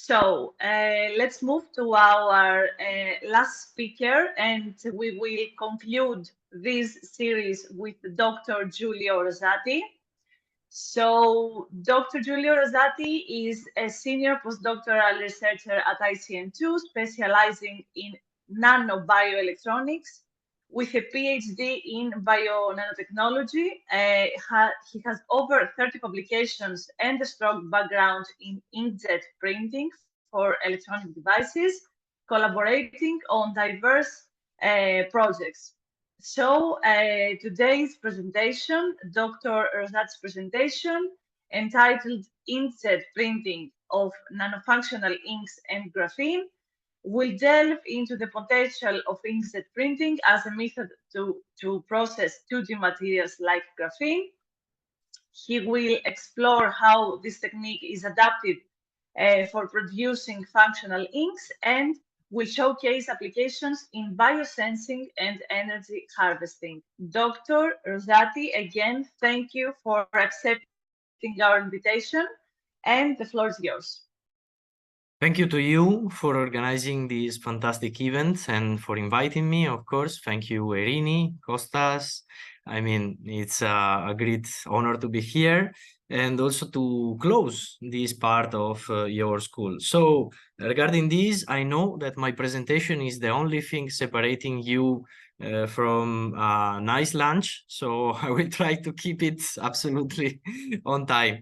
Let's move to our last speaker, and we will conclude this series with Dr. Giulio Rosati. So Dr. Giulio Rosati is a senior postdoctoral researcher at ICN2, specializing in nanobioelectronics with a PhD in bio-nanotechnology. He has over 30 publications and a strong background in inkjet printing for electronic devices, collaborating on diverse projects. Today's presentation, Dr. Rosati's presentation, entitled Inkjet Printing of Nanofunctional Inks and Graphene, will delve into the potential of inkjet printing as a method to process 2D materials like graphene. He will explore how this technique is adapted for producing functional inks and will showcase applications in biosensing and energy harvesting. Dr. Rosati, again, thank you for accepting our invitation, and the floor is yours. Thank you to you for organizing this fantastic event and for inviting me, of course. Thank you, Erini, Kostas. I mean, it's a great honor to be here and also to close this part of your school. So regarding this, I know that my presentation is the only thing separating you from a nice lunch. So I will try to keep it absolutely on time.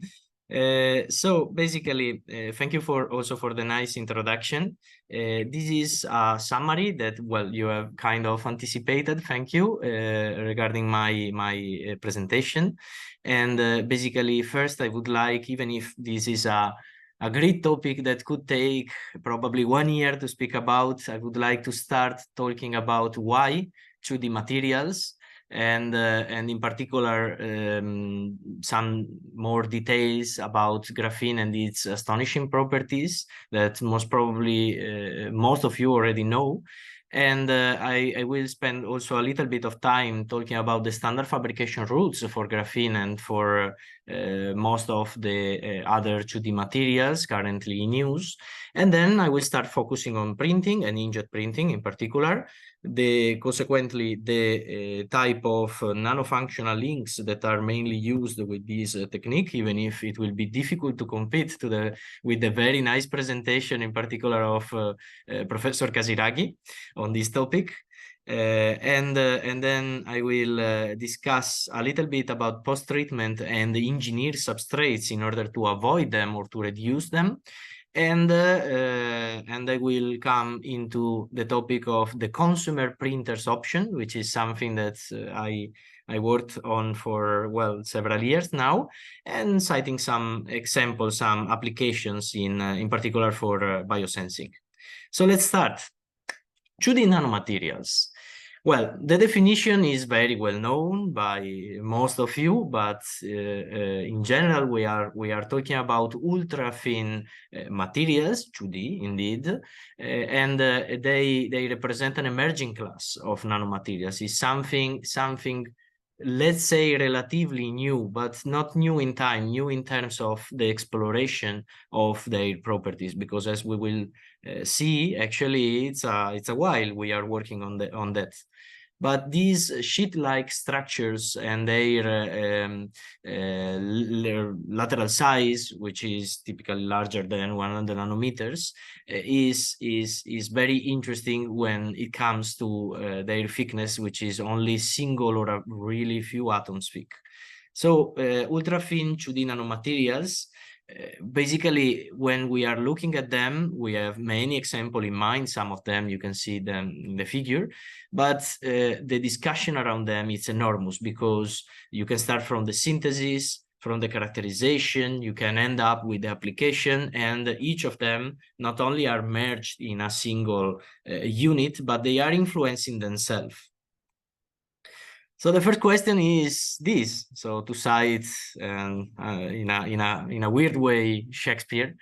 So basically, thank you also for the nice introduction. This is a summary that, well, you have kind of anticipated. Thank you regarding my presentation. And basically, first, I would like, even if this is a great topic that could take probably 1 year to speak about, I would like to start talking about why 2D materials, and in particular some more details about graphene and its astonishing properties that most probably most of you already know. And I will spend also a little bit of time talking about the standard fabrication rules for graphene and for most of the other 2D materials currently in use. And then I will start focusing on printing and inkjet printing in particular, consequently the type of nanofunctional inks that are mainly used with this technique, even if it will be difficult to compete with the very nice presentation in particular of Professor Casiraghi on this topic. And then I will discuss a little bit about post-treatment and engineer substrates in order to avoid them or to reduce them. And I will come into the topic of the consumer printers option, which is something that I worked on for, well, several years now, and citing some examples, some applications in particular for biosensing. So let's start. 2D nanomaterials. Well, the definition is very well known by most of you, but in general, we are talking about ultra thin materials, 2D indeed, and they represent an emerging class of nanomaterials. It's something, let's say, relatively new, but not new in time, new in terms of the exploration of their properties, because as we will see, actually, it's a while we are working on that. But these sheet-like structures and their lateral size, which is typically larger than 100 nanometers, is very interesting when it comes to their thickness, which is only single or a really few atoms thick. So ultra-thin 2D nanomaterials, basically, when we are looking at them, we have many examples in mind. Some of them, you can see them in the figure, but the discussion around them is enormous, because you can start from the synthesis, from the characterization, you can end up with the application, and each of them not only are merged in a single unit, but they are influencing themselves. So the first question is this. So to cite in a weird way Shakespeare,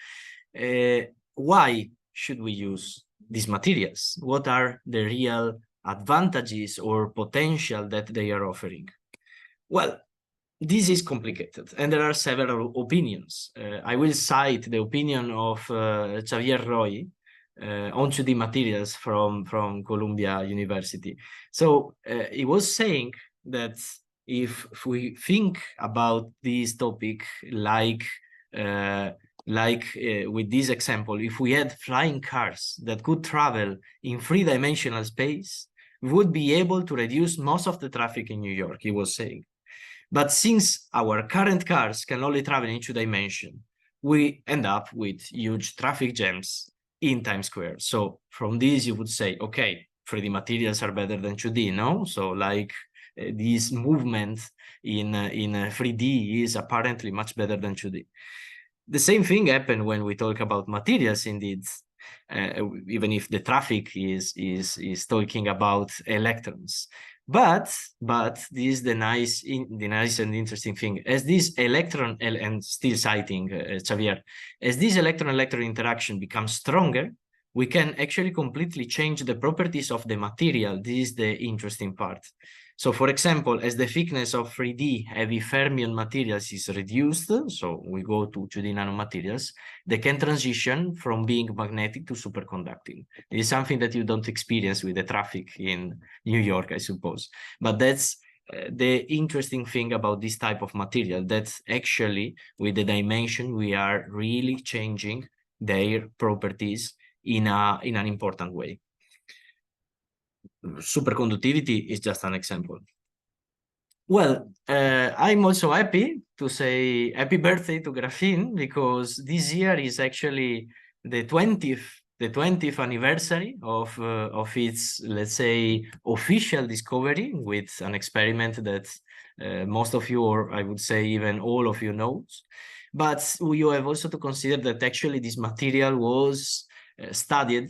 why should we use these materials? What are the real advantages or potential that they are offering? Well, this is complicated, and there are several opinions. I will cite the opinion of Xavier Roy on 2D materials from Columbia University. So he was saying that if we think about this topic with this example, if we had flying cars that could travel in three-dimensional space, we would be able to reduce most of the traffic in New York, he was saying. But since our current cars can only travel in 2D, we end up with huge traffic jams in Times Square. So from this, you would say, okay, 3D materials are better than 2D, no? So like this movement in 3D is apparently much better than 2D. The same thing happened when we talk about materials, indeed. Even if the traffic is talking about electrons. But this is the nice and interesting thing. As this electron, and still citing Xavier, as this electron-electron interaction becomes stronger, we can actually completely change the properties of the material. This is the interesting part. So for example, as the thickness of 3D heavy fermion materials is reduced, so we go to 2D nanomaterials, they can transition from being magnetic to superconducting. It is something that you don't experience with the traffic in New York, I suppose. But that's the interesting thing about this type of material, that actually with the dimension, we are really changing their properties in an important way. Superconductivity is just an example. Well, I'm also happy to say happy birthday to graphene, because this year is actually the 20th anniversary of its, let's say, official discovery with an experiment that most of you, or I would say even all of you, knows. But you have also to consider that actually this material was studied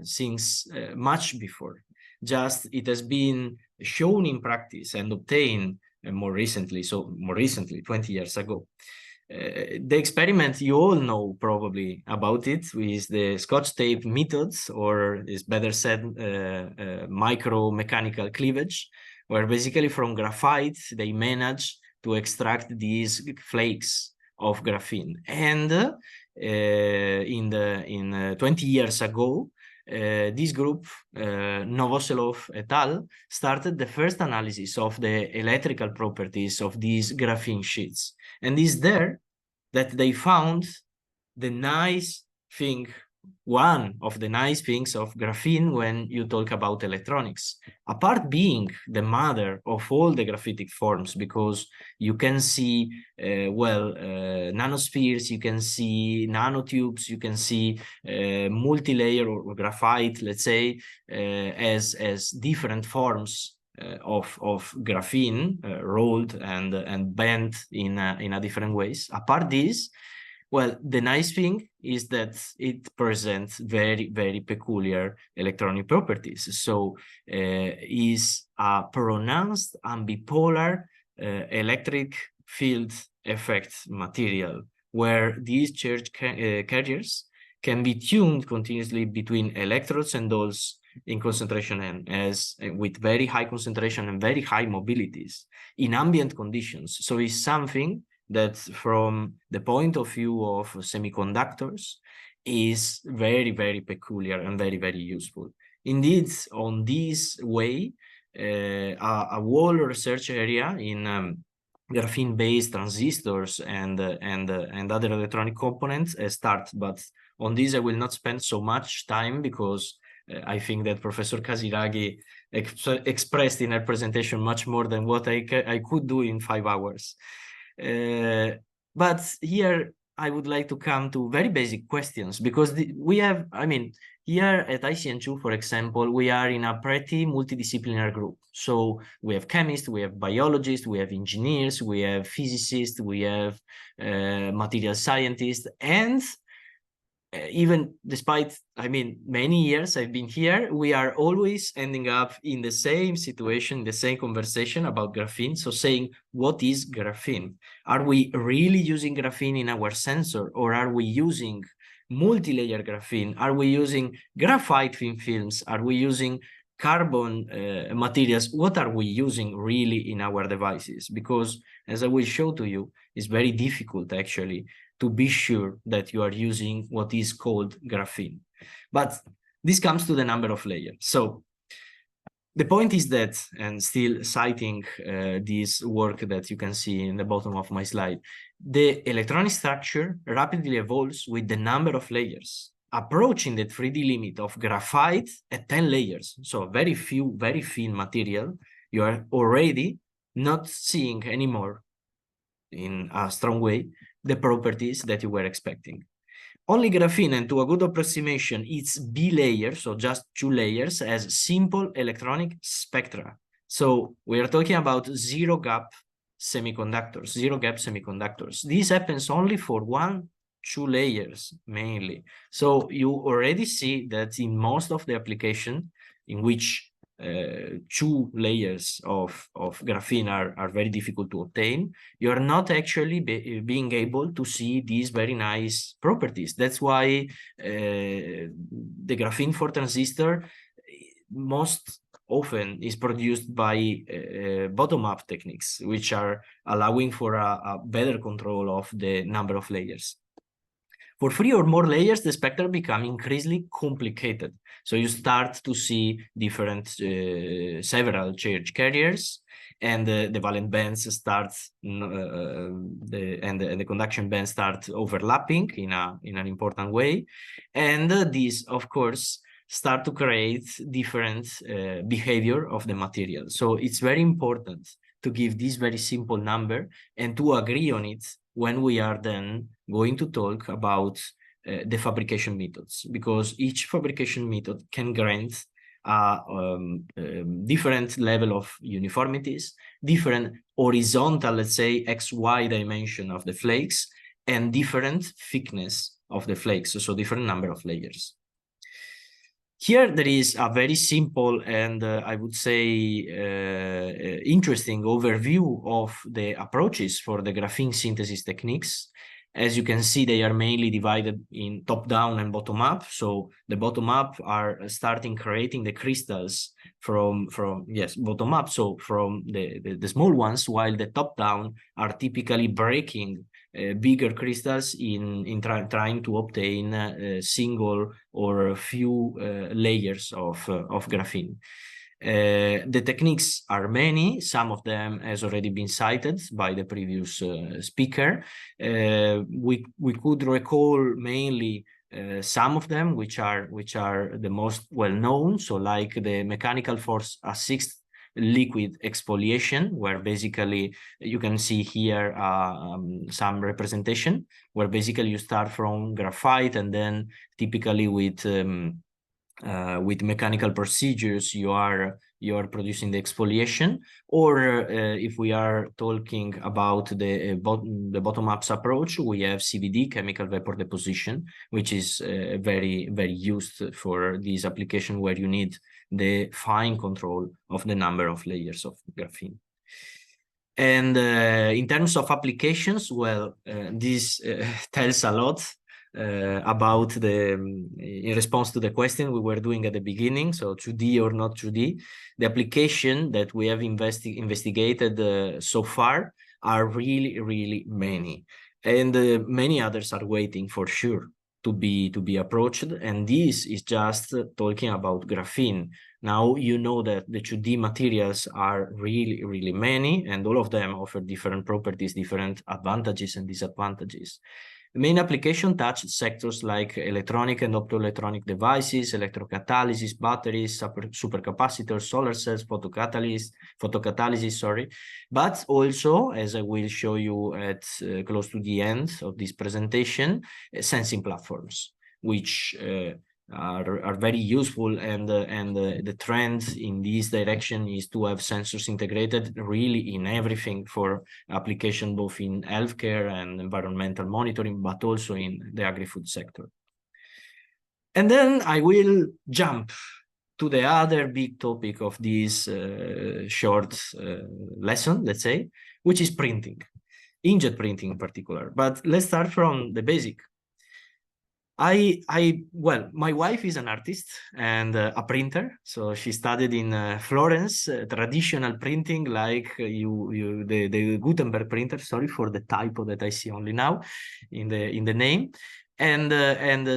since much before. Just it has been shown in practice and obtained more recently, 20 years ago. The experiment, you all know probably about it, is the Scotch tape methods, or is better said, micro-mechanical cleavage, where basically from graphite, they manage to extract these flakes of graphene. And in 20 years ago, this group, Novoselov et al., started the first analysis of the electrical properties of these graphene sheets. And it's there that they found the nice thing, one of the nice things of graphene when you talk about electronics, apart being the mother of all the graphitic forms, because you can see, nanospheres, you can see nanotubes, you can see multi-layer or graphite, let's say, as different forms of graphene rolled and bent in a different ways. Apart this, well, the nice thing is that it presents very, very peculiar electronic properties. So is a pronounced and bipolar electric field effect material, where these charge carriers can be tuned continuously between electrodes and holes in concentration N, as with very high concentration and very high mobilities in ambient conditions. So it's something that from the point of view of semiconductors is very, very peculiar and very, very useful. Indeed, on this way, a whole research area in graphene-based transistors and other electronic components start. But on this, I will not spend so much time, because I think that Professor Casiraghi expressed in her presentation much more than what I could do in 5 hours. But here I would like to come to very basic questions, because we have, I mean, here at ICN2, for example, we are in a pretty multidisciplinary group. So we have chemists, we have biologists, we have engineers, we have physicists, we have material scientists, and even despite, I mean, many years I've been here, we are always ending up in the same situation, the same conversation about graphene. So saying, what is graphene? Are we really using graphene in our sensor, or are we using multi-layer graphene? Are we using graphite thin films? Are we using carbon materials, what are we using really in our devices? Because as I will show to you, it's very difficult actually to be sure that you are using what is called graphene. But this comes to the number of layers. So the point is that, and still citing this work that you can see in the bottom of my slide, the electronic structure rapidly evolves with the number of layers, approaching the 3D limit of graphite at 10 layers. So very few, very thin material. You are already not seeing anymore in a strong way the properties that you were expecting. Only graphene, and to a good approximation, its B layer, so just 2 layers, has simple electronic spectra. So we are talking about zero gap semiconductors. This happens only for 2 layers mainly. So you already see that in most of the application in which 2 layers of graphene are very difficult to obtain, you are not actually being able to see these very nice properties. That's why the graphene for transistor most often is produced by bottom-up techniques, which are allowing for a better control of the number of layers. For 3 or more layers, the spectra become increasingly complicated. So you start to see different, several charge carriers, and the valence bands start, and the conduction bands start overlapping in an important way. And these, of course, start to create different behavior of the material. So it's very important to give this very simple number and to agree on it when we are then going to talk about the fabrication methods, because each fabrication method can grant a different level of uniformities, different horizontal, let's say, XY dimension of the flakes, and different thickness of the flakes, so different number of layers. Here there is a very simple and I would say interesting overview of the approaches for the graphene synthesis techniques. As you can see, they are mainly divided in top-down and bottom-up. So the bottom-up are starting creating the crystals from bottom-up, so from the small ones, while the top-down are typically breaking bigger crystals in trying to obtain single or few layers of graphene. The techniques are many. Some of them has already been cited by the previous speaker. We could recall mainly some of them, which are the most well known. So, like the mechanical force assist liquid exfoliation, where basically you can see here some representation, where basically you start from graphite and then typically with mechanical procedures you are producing the exfoliation. Or if we are talking about the bottom-up approach, we have CVD, chemical vapor deposition, which is very used for this application where you need the fine control of the number of layers of graphene. And in terms of applications, well, this tells a lot about in response to the question we were doing at the beginning, so 2D or not 2D, the application that we have investigated so far are really many, and many others are waiting for sure to be approached. And this is just talking about graphene. Now you know that the 2D materials are really many, and all of them offer different properties, different advantages and disadvantages. The main application touched sectors like electronic and optoelectronic devices, electrocatalysis, batteries, supercapacitors, solar cells, photocatalysis, sorry, but also, as I will show you at close to the end of this presentation, sensing platforms, which are very useful, and the trend in this direction is to have sensors integrated really in everything for application, both in healthcare and environmental monitoring, but also in the agri-food sector. And then I will jump to the other big topic of this short lesson, let's say, which is printing, inkjet printing in particular. But let's start from the basic. Well, my wife is an artist and a printer. So she studied in Florence, traditional printing, like the Gutenberg printer. Sorry for the typo that I see only now in the name.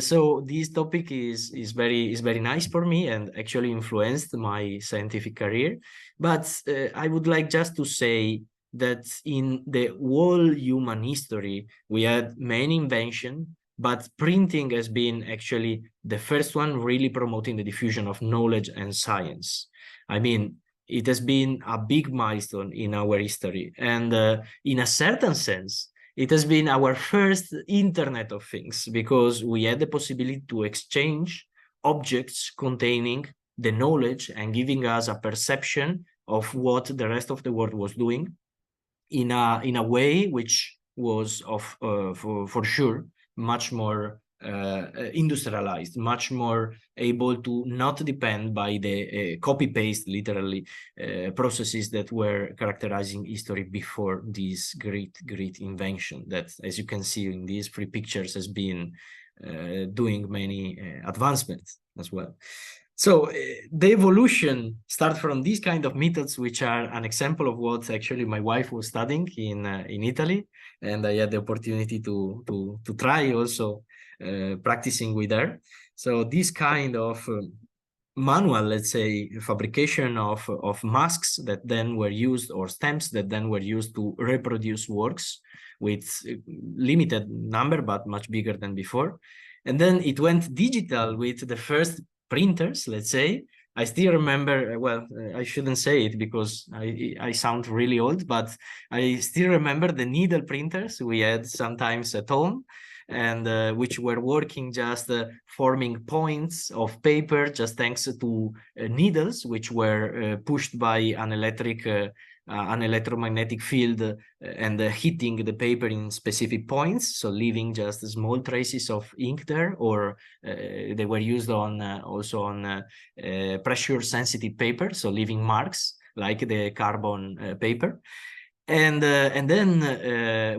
So this topic is very nice for me and actually influenced my scientific career. But I would like just to say that in the whole human history, we had many inventions, but printing has been actually the first one really promoting the diffusion of knowledge and science. I mean, it has been a big milestone in our history. And in a certain sense, it has been our first Internet of Things, because we had the possibility to exchange objects containing the knowledge and giving us a perception of what the rest of the world was doing in a way which was for sure much more industrialized, much more able to not depend by the copy paste literally processes that were characterizing history before this great invention that, as you can see in these three pictures, has been doing many advancements as well. So the evolution starts from these kind of methods, which are an example of what actually my wife was studying in Italy, and I had the opportunity to try also practicing with her. So this kind of manual, let's say, fabrication of masks that then were used, or stamps that then were used to reproduce works with limited number, but much bigger than before. And then it went digital with the first printers, let's say. I still remember, well, I shouldn't say it because I sound really old, but I still remember the needle printers we had sometimes at home, and which were working just forming points of paper just thanks to needles, which were pushed by an electromagnetic field and hitting the paper in specific points, so leaving just small traces of ink there, or they were used on also on pressure sensitive paper, so leaving marks like the carbon paper. And then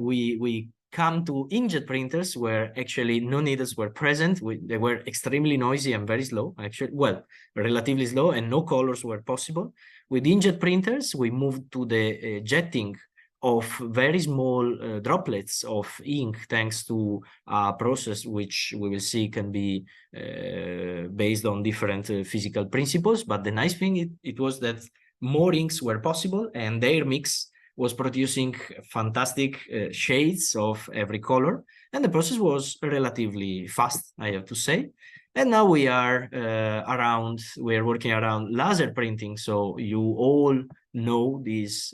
we come to inkjet printers, where actually no needles were present. They were extremely noisy and very slow, actually, well, relatively slow, and no colors were possible. With inkjet printers, we moved to the jetting of very small droplets of ink, thanks to a process which we will see can be based on different physical principles. But the nice thing it was that more inks were possible, and their mix was producing fantastic shades of every color, and the process was relatively fast, I have to say. And now we are working around laser printing. So you all know these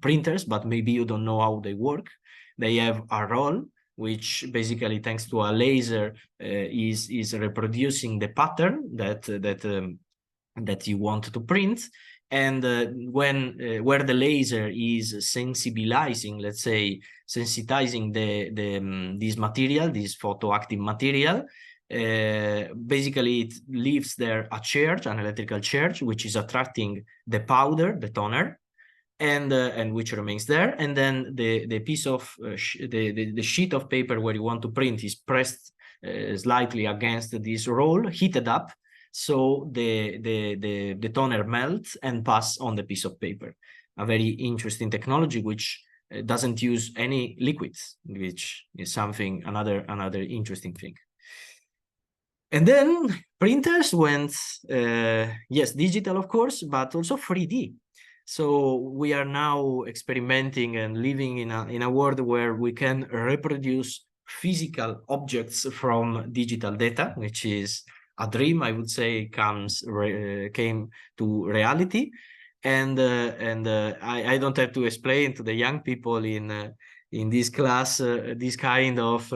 printers, but maybe you don't know how they work. They have a roll, which basically, thanks to a laser, is reproducing the pattern that you want to print. And where the laser is sensibilizing, let's say, sensitizing this material, this photoactive material, basically it leaves there a charge, an electrical charge, which is attracting the powder, the toner, and which remains there. And then the piece of the sheet of paper where you want to print is pressed slightly against this roll, heated up, so the toner melts and pass on the piece of paper. A very interesting technology which doesn't use any liquids, which is something another interesting thing. And then printers went yes, digital of course, but also 3D. So we are now experimenting and living in a world where we can reproduce physical objects from digital data, which is a dream, I would say, came to reality. And I don't have to explain to the young people in this class this kind of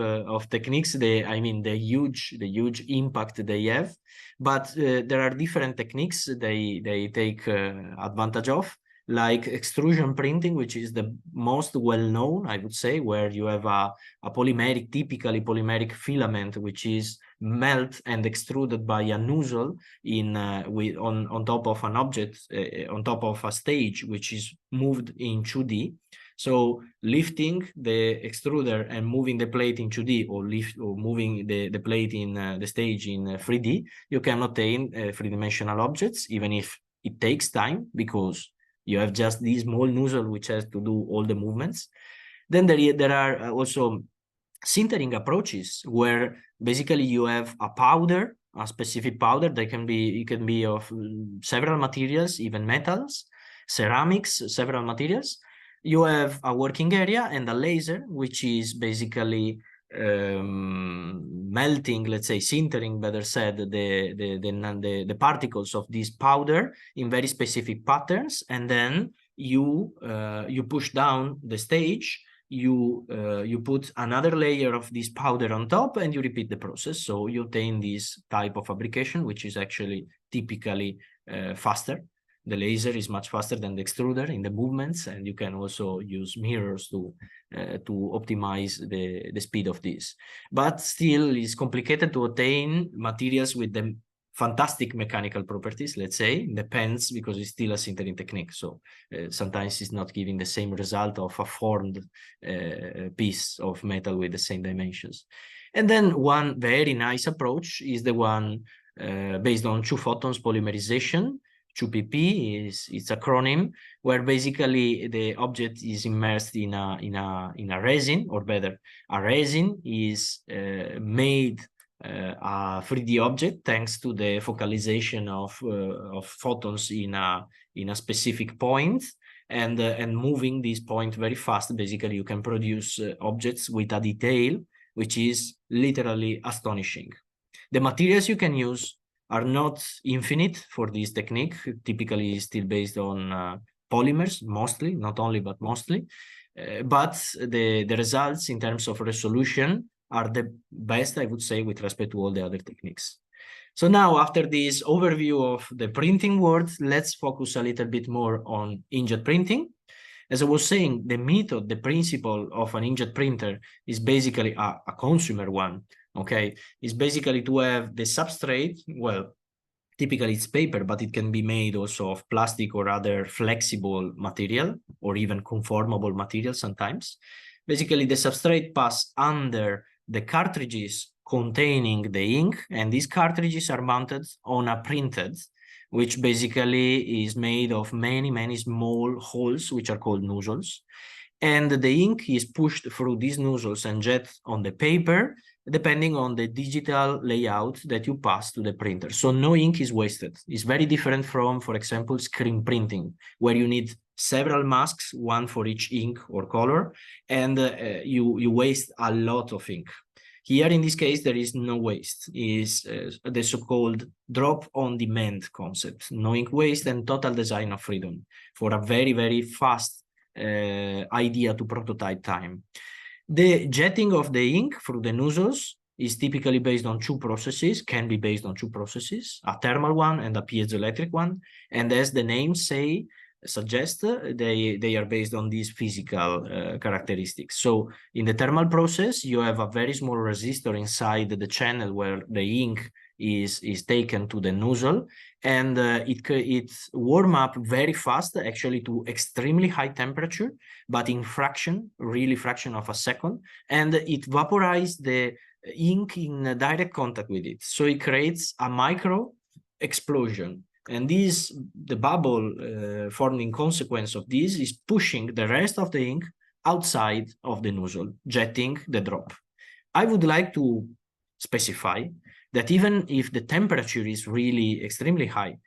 techniques. I mean the huge impact they have. But there are different techniques they take advantage of, like extrusion printing, which is the most well-known, I would say, where you have a polymeric, typically polymeric filament, which is melt and extruded by a nozzle on top of an object, on top of a stage, which is moved in 2D. So lifting the extruder and moving the plate in 2D, or moving the plate in the stage in 3D, you can obtain three-dimensional objects, even if it takes time, because you have just this small nozzle which has to do all the movements. Then there are also sintering approaches, where basically you have a powder, a specific powder that can be of several materials, even metals, ceramics, several materials. You have a working area and a laser, which is basically melting, let's say sintering, better said, the particles of this powder in very specific patterns, and then you push down the stage. You put another layer of this powder on top, and you repeat the process. So you obtain this type of fabrication, which is actually typically faster. The laser is much faster than the extruder in the movements, and you can also use mirrors to optimize the speed of this. But still, it's complicated to obtain materials with the fantastic mechanical properties, let's say. Depends, because it's still a sintering technique. So sometimes it's not giving the same result of a formed piece of metal with the same dimensions. And then one very nice approach is the one based on two photons polymerization. 2PP is its acronym, where basically the object is immersed in a resin, or better, a resin is made a 3D object thanks to the focalization of photons in a specific point, and moving this point very fast. Basically, you can produce objects with a detail which is literally astonishing. The materials you can use are not infinite for this technique. Typically, still based on polymers, mostly, not only, but mostly. But the results in terms of resolution are the best, I would say, with respect to all the other techniques. So now, after this overview of the printing world, let's focus a little bit more on inkjet printing. As I was saying, the method, the principle of an inkjet printer is basically a consumer one, okay? It's basically to have the substrate, well, typically it's paper, but it can be made also of plastic or other flexible material, or even conformable material sometimes. Basically, the substrate pass under the cartridges containing the ink, and these cartridges are mounted on a printed, which basically is made of many small holes, which are called nozzles. And the ink is pushed through these nozzles and jet on the paper, depending on the digital layout that you pass to the printer. So no ink is wasted. It's very different from, for example, screen printing, where you need several masks, one for each ink or color, and you waste a lot of ink. Here, in this case, there is no waste. It's the so-called drop-on-demand concept. No ink waste and total design of freedom for a very fast idea to prototype time. The jetting of the ink through the nozzles is typically based on two processes, can be based on two processes, a thermal one and a piezoelectric one. And as the names suggest, they are based on these physical characteristics. So in the thermal process, you have a very small resistor inside the channel where the ink is taken to the nozzle, and it warm up very fast, actually to extremely high temperature, but in really fraction of a second, and it vaporizes the ink in direct contact with it. So it creates a micro explosion. And the bubble formed in consequence of this is pushing the rest of the ink outside of the nozzle, jetting the drop. I would like to specify that even if the temperature is really extremely high,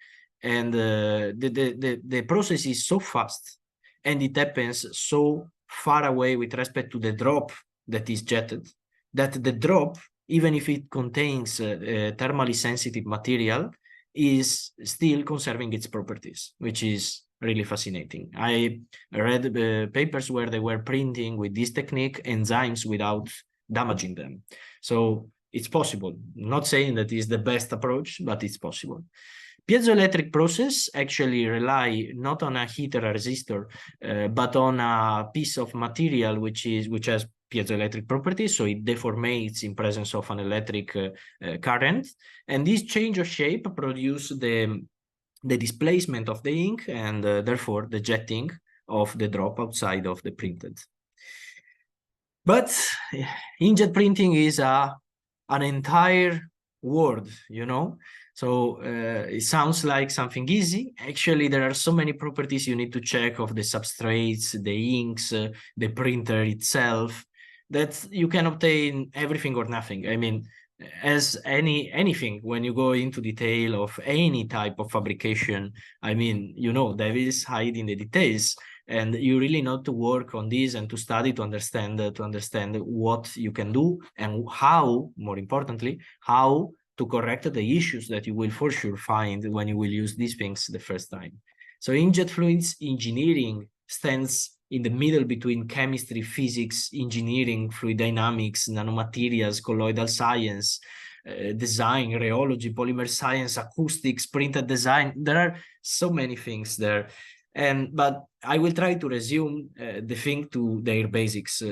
and the process is so fast, and it happens so far away with respect to the drop that is jetted, that the drop, even if it contains thermally sensitive material, is still conserving its properties, which is really fascinating. I read papers where they were printing with this technique enzymes without damaging them. So it's possible. Not saying that is the best approach, but it's possible. Piezoelectric process actually rely not on a heat or a resistor, but on a piece of material which has piezoelectric properties, so it deformates in presence of an electric current, and this change of shape produce the displacement of the ink, and therefore the jetting of the drop outside of the printed. But inkjet printing is an entire world, you know? So it sounds like something easy. Actually, there are so many properties you need to check of the substrates, the inks, the printer itself, that you can obtain everything or nothing. I mean, as anything, when you go into detail of any type of fabrication, I mean, you know, devils hide in the details. And you really need to work on this and to study to understand what you can do and how, more importantly, how to correct the issues that you will for sure find when you will use these things the first time. So inkjet fluids engineering stands in the middle between chemistry, physics, engineering, fluid dynamics, nanomaterials, colloidal science, design, rheology, polymer science, acoustics, printed design. There are so many things there. But I will try to resume the thing to their basics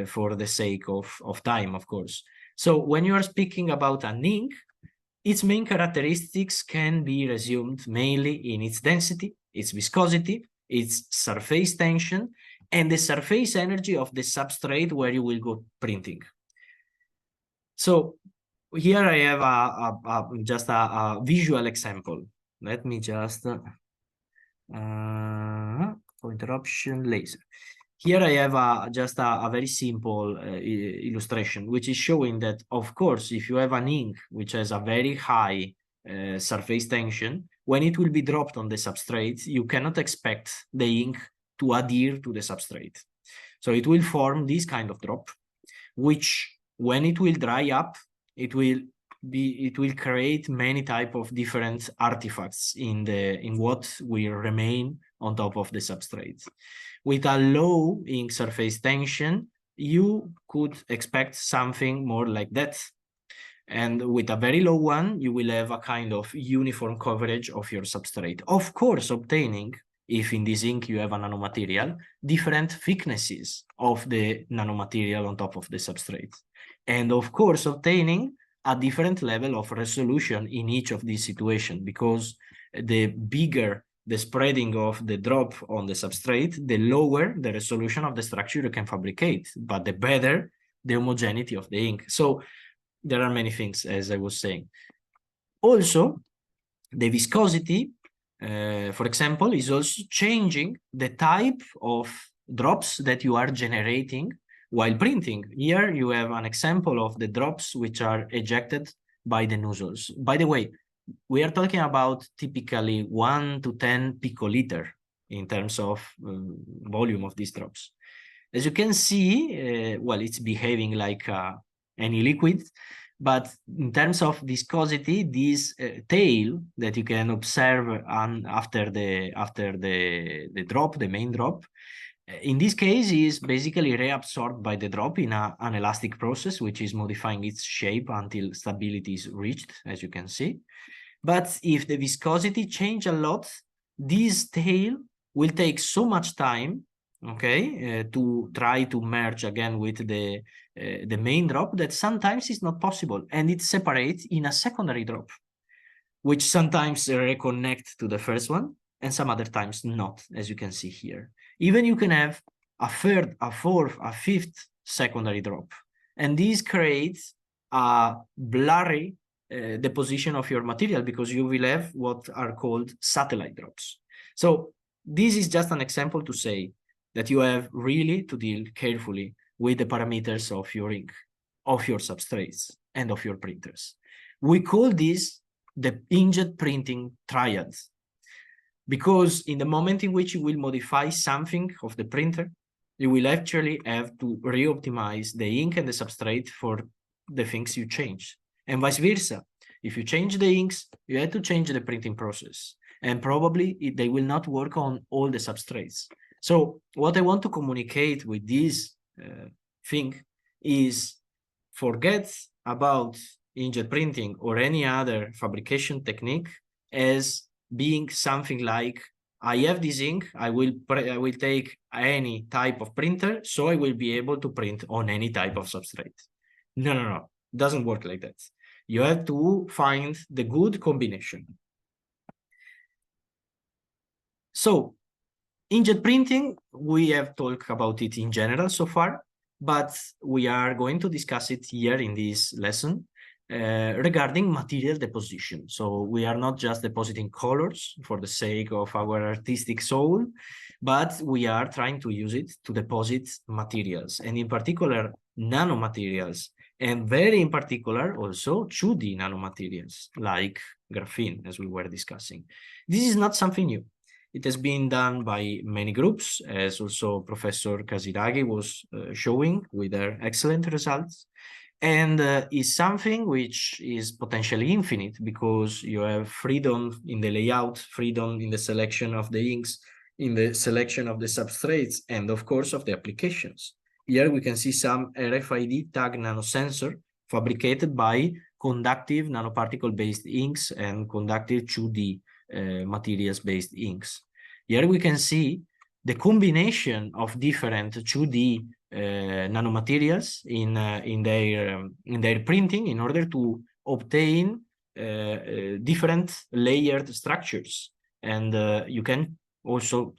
for the sake of time, of course. So when you are speaking about an ink, its main characteristics can be resumed mainly in its density, its viscosity, its surface tension, and the surface energy of the substrate where you will go printing. So here I have just a visual example. Let me just pointer option laser. Here I have just a very simple illustration, which is showing that, of course, if you have an ink which has a very high surface tension, when it will be dropped on the substrate, you cannot expect the ink to adhere to the substrate. So it will form this kind of drop, which when it will dry up, it will create many type of different artifacts in what will remain on top of the substrate. With a low ink surface tension, you could expect something more like that. And with a very low one, you will have a kind of uniform coverage of your substrate. Of course, obtaining, if in this ink you have a nanomaterial, different thicknesses of the nanomaterial on top of the substrate. And of course, obtaining a different level of resolution in each of these situations, because the bigger the spreading of the drop on the substrate, the lower the resolution of the structure you can fabricate, but the better the homogeneity of the ink. So there are many things, as I was saying. Also, the viscosity, for example, is also changing the type of drops that you are generating while printing. Here you have an example of the drops which are ejected by the nozzles. By the way, we are talking about typically 1 to 10 picoliter in terms of volume of these drops. As you can see, well, it's behaving like any liquid, but in terms of viscosity, this tail that you can observe after the drop, the main drop, in this case is basically reabsorbed by the drop in an elastic process, which is modifying its shape until stability is reached, as you can see. But if the viscosity change a lot, this tail will take so much time, okay, to try to merge again with the main drop, that sometimes it's not possible, and it separates in a secondary drop, which sometimes reconnect to the first one, and some other times not, as you can see here. Even you can have a third, a fourth, a fifth secondary drop, and this creates a blurry deposition of your material, because you will have what are called satellite drops. So this is just an example to say that you have really to deal carefully with the parameters of your ink, of your substrates, and of your printers. We call this the inkjet printing triad, because in the moment in which you will modify something of the printer, you will actually have to re-optimize the ink and the substrate for the things you change, and vice versa. If you change the inks, you have to change the printing process, and probably they will not work on all the substrates. So what I want to communicate with this thing is, forget about inkjet printing or any other fabrication technique as being something like, I have this ink, I will take any type of printer, so I will be able to print on any type of substrate. No. It doesn't work like that. You have to find the good combination. So Inkjet printing, we have talked about it in general so far, but we are going to discuss it here in this lesson regarding material deposition. So we are not just depositing colors for the sake of our artistic soul, but we are trying to use it to deposit materials, and in particular, nanomaterials, and very in particular also 2D nanomaterials like graphene, as we were discussing. This is not something new. It has been done by many groups, as also Professor Kasiragi was showing with their excellent results, and is something which is potentially infinite because you have freedom in the layout, freedom in the selection of the inks, in the selection of the substrates, and of course of the applications. Here we can see some RFID tag nanosensor fabricated by conductive nanoparticle-based inks and conductive 2D materials-based inks. Here we can see the combination of different 2D nanomaterials in their printing in order to obtain different layered structures. And you can also,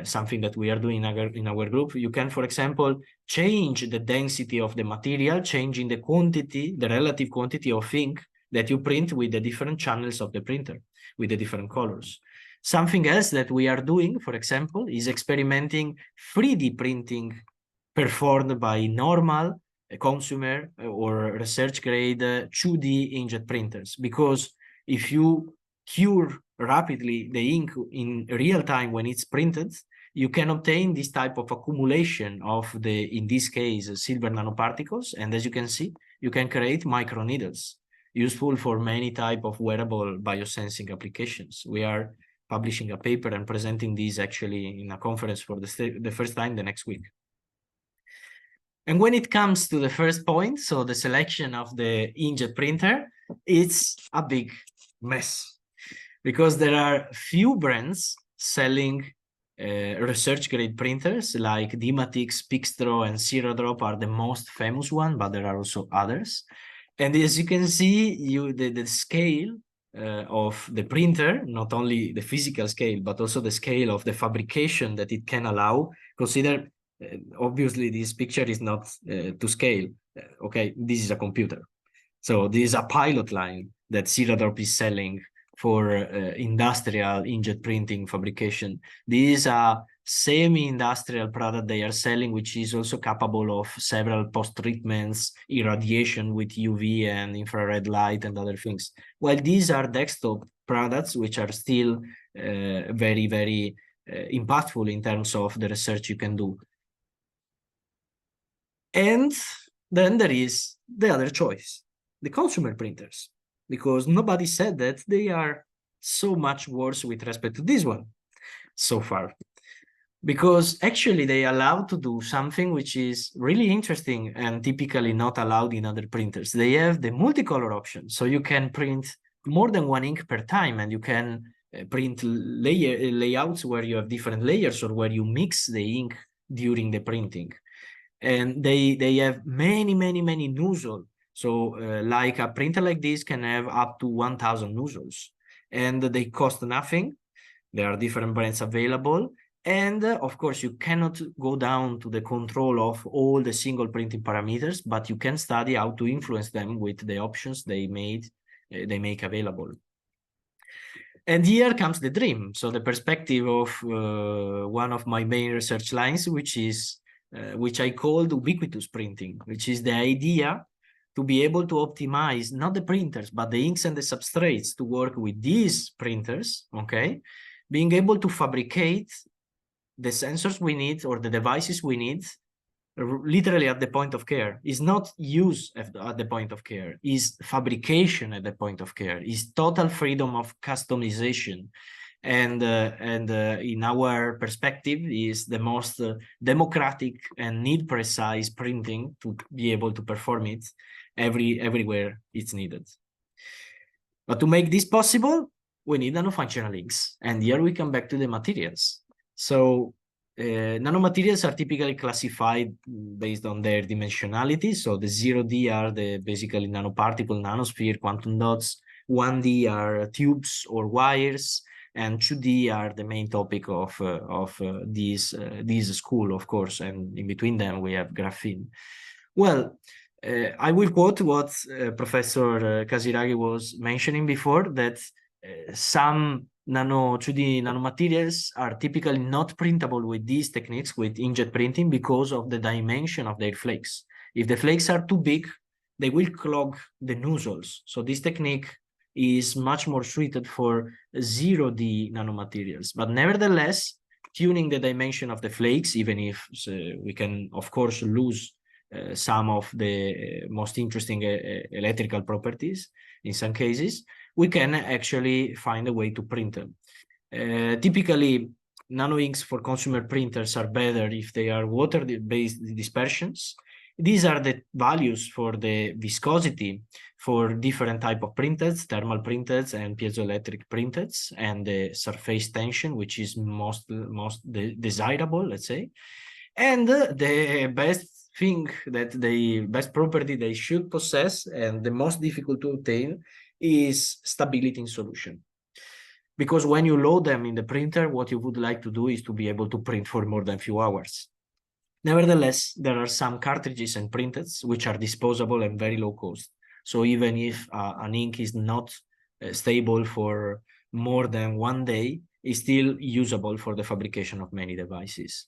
something that we are doing in our group, you can, for example, change the density of the material, changing the quantity, the relative quantity of ink that you print with the different channels of the printer, with the different colors. Something else that we are doing, for example, is experimenting 3D printing performed by normal consumer or research grade 2D inkjet printers. Because if you cure rapidly the ink in real time when it's printed, you can obtain this type of accumulation of the, in this case, silver nanoparticles. And as you can see, you can create microneedles, useful for many type of wearable biosensing applications. We are publishing a paper and presenting these actually in a conference for the first time the next week. And when it comes to the first point, so the selection of the inkjet printer, it's a big mess because there are few brands selling research grade printers like Dymatix, Pixtro, and Zerodrop are the most famous one, but there are also others. And as you can see, the scale of the printer, not only the physical scale, but also the scale of the fabrication that it can allow. Consider, obviously, this picture is not to scale. Okay, this is a computer. So this is a pilot line that Zerodrop is selling for industrial inkjet printing fabrication. This is a semi-industrial product they are selling, which is also capable of several post-treatments, irradiation with UV and infrared light and other things. While these are desktop products, which are still very, very impactful in terms of the research you can do. And then there is the other choice, the consumer printers, because nobody said that they are so much worse with respect to this one so far. Because actually they allow to do something which is really interesting and typically not allowed in other printers. They have the multicolor option, so you can print more than one ink per time, and you can print layouts where you have different layers or where you mix the ink during the printing. And they have many nozzles. So like a printer like this can have up to 1,000 nozzles, and they cost nothing. There are different brands available. And of course, you cannot go down to the control of all the single printing parameters, but you can study how to influence them with the options they make available. And here comes the dream. So the perspective of one of my main research lines, which I called ubiquitous printing, which is the idea to be able to optimize not the printers, but the inks and the substrates to work with these printers, okay? Being able to fabricate the sensors we need or the devices we need literally at the point of care. Is not use at the point of care, is fabrication at the point of care, is total freedom of customization. And in our perspective is the most democratic and need precise printing to be able to perform it everywhere it's needed. But to make this possible, we need nanofunctional inks. And here we come back to the materials. So nanomaterials are typically classified based on their dimensionality. So the 0D are the basically nanoparticle, nanosphere, quantum dots. 1D are tubes or wires. and 2D are the main topic of this school, of course, and in between them we have graphene. Well, I will quote what Professor Casiraghi was mentioning before, that some 2D nanomaterials are typically not printable with these techniques, with inkjet printing, because of the dimension of their flakes. If the flakes are too big, they will clog the nozzles. So this technique is much more suited for 0D nanomaterials. But nevertheless, tuning the dimension of the flakes, even if we can, of course, lose some of the most interesting electrical properties in some cases, we can actually find a way to print them. Typically, nano inks for consumer printers are better if they are water-based dispersions. These are the values for the viscosity for different type of printers, thermal printers and piezoelectric printers, and the surface tension, which is most desirable, let's say. And the best thing that best property they should possess, and the most difficult to obtain, is stability in solution. Because when you load them in the printer, what you would like to do is to be able to print for more than a few hours. Nevertheless, there are some cartridges and printers which are disposable and very low cost. So even if an ink is not stable for more than 1 day, it's still usable for the fabrication of many devices.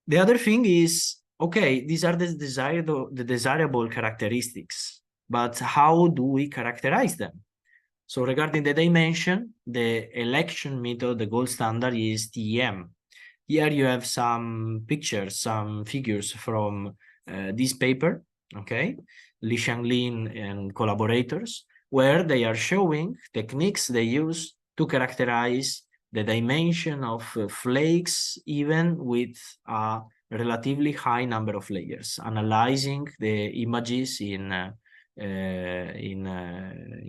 The other thing is, okay, these are the desirable characteristics, but how do we characterize them? So regarding the dimension, the election method, the gold standard, is TEM. Here you have some pictures, some figures from this paper, okay, Li Xianglin and collaborators, where they are showing techniques they use to characterize the dimension of flakes, even with a relatively high number of layers, analyzing the images in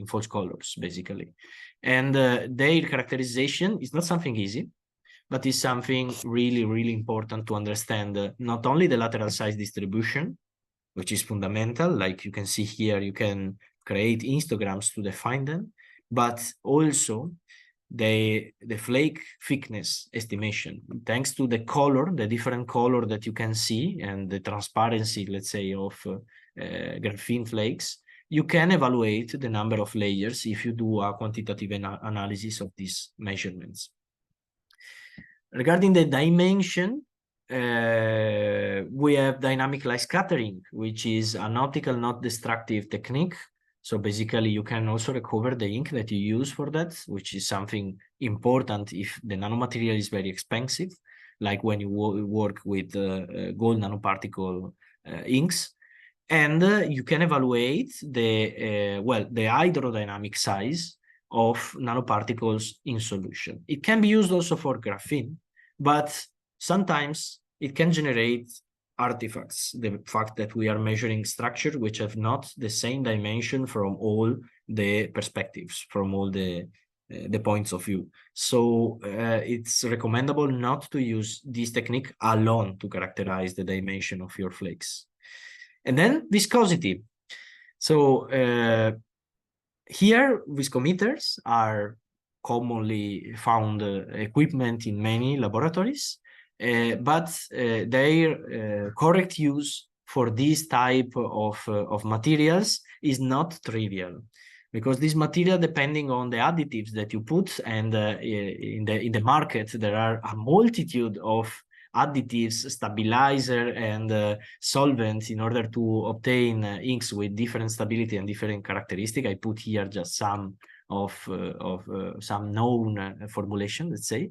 false colors, basically. And their characterization is not something easy, but is something really, really important to understand not only the lateral size distribution, which is fundamental, like you can see here, you can create histograms to define them, but also the flake thickness estimation. Thanks to the color, the different color that you can see, and the transparency, let's say, of graphene flakes, you can evaluate the number of layers if you do a quantitative analysis of these measurements. Regarding the dimension, we have dynamic light scattering, which is an optical not destructive technique. So basically, you can also recover the ink that you use for that, which is something important if the nanomaterial is very expensive, like when you work with gold nanoparticle inks. And you can evaluate the hydrodynamic size of nanoparticles in solution. It can be used also for graphene, but sometimes it can generate artifacts. The fact that we are measuring structure which have not the same dimension from all the perspectives, from all the points of view. So it's recommendable not to use this technique alone to characterize the dimension of your flakes. And then viscosity. So here, viscometers are commonly found equipment in many laboratories, but their correct use for this type of materials is not trivial, because this material, depending on the additives that you put, and in the market there are a multitude of additives, stabilizer, and solvents in order to obtain inks with different stability and different characteristics. I put here just some of some known formulation, let's say.